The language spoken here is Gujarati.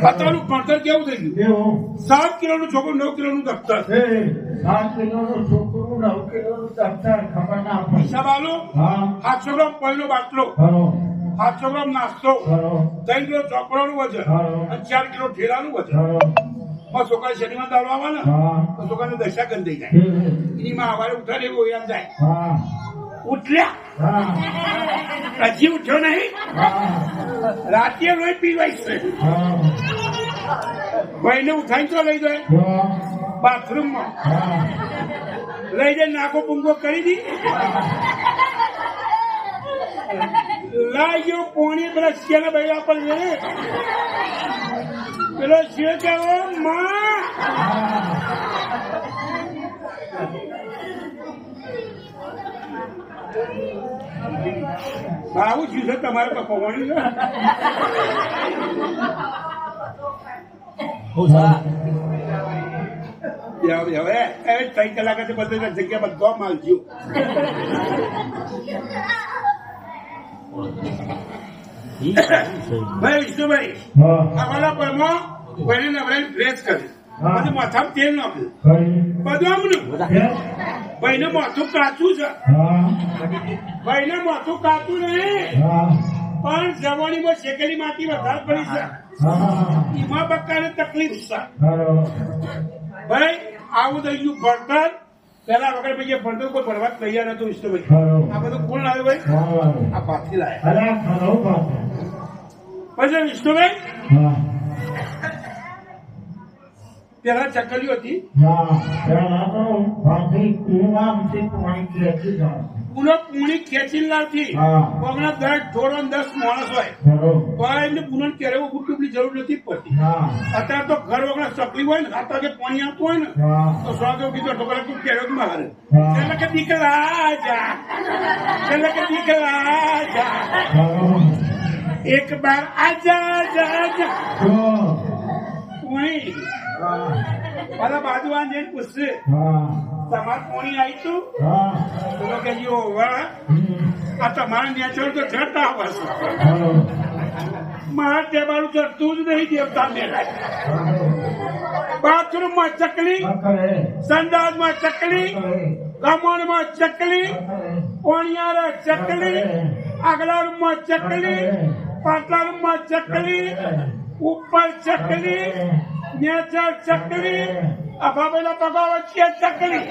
અત્યારનું ભણતર કેવું થઈ ગયું? 7 કિલોનું છોકરું 9 કિલોનું દફતર. 7 કિલોનું છોકરું 9 કિલોનું દફતર ખબર ના પડે. હિસાબ આલો. 700 ગ્રામ પાણીનો બાટલો, 700 ગ્રામ નાસ્તો, 3 કિલો ચોપડાનું વજન અને 4 કિલો ઠેલાનું વજન. છોકરા શનિવાર દાડો આવે ને તો છોકરાને દશા ગંધ થઈ જાય. એની માં સવારે ઉઠાડે એવું યાદ જાય. ઉઠ્યા હજી ઉઠ્યો નહીં, રાતે રોજ પીવાય છે. ભાઈને ઉઠાઈને તો લઈ જાય બાથરૂમમાં, લઈ જાય નાકો પૂંગો કરી દી. લાગ્યો પોણી પેલા શિયાના બૈરા પર પેલો શિયો કેવો માં આવું થયું છે તમારે પકવવાની છે. હવે 3 કલાક બધી જગ્યા બધો માલ ગયો. ભાઈ વિષ્ણુભાઈ અમારા પરમાં કોઈને નવરાઈ ડ્રેસ કરી, પછી માથામાં તેલ નાખ્યું, બધું આમનું. ભાઈને માથું કાચું છે, ભાઈને માથું કાચું નહીં, પણ જવાનીમાં શેકેલી માટી વધારે પડી છે, એમાં બક્કાને તકલીફ છે. ભાઈ આવું થઈ ગયું ભણતર. પેલા વગર ભાઈ ભણતર કોઈ ભણવા તૈયાર હતું વિષ્ણુભાઈ. આ બધું કોણ લાવે ભાઈ? આ પાછી લાવે. પછી વિષ્ણુભાઈ પેલા ચકલીઓ હતી, પૂણી ખેંચી લાવતી. હમણાં 10 ઢોરો 10 માણસ હોય, પણ એમને પૂનમ ક્યારે ઉભુટુકની જરૂર નથી પડતી. અત્યારે તો ઘર વગર ચકલી હોય ને, હાથ વાગે પાણી આપતું હોય ને તો સ્વાગત કીધું ઢોકળા તું ક્યારે જ મારે એટલે કે દીકરા જા, એટલે કે દીકરા જા, એક બાર આજા જા જા. મારા બાજુ આ જઈને પૂછશે તમારે કોણી આવી તું? કે આ તમારા નેચર તો જતા આવશે. મારા ટેબારું ચડતું જ નહીં દેવતા મેળાય. બાથરૂમમાં ચકલી, સંડાસમાં ચકલી, કમળમાં ચકલી, કોણિયારા ચકલી, આગલા રૂમમાં ચકલી, પાછલા રૂમમાં ચકલી, ઉપર ચકલી, નેચર ચકલી, અભાવેલા પગા વચ્ચે ચકલી.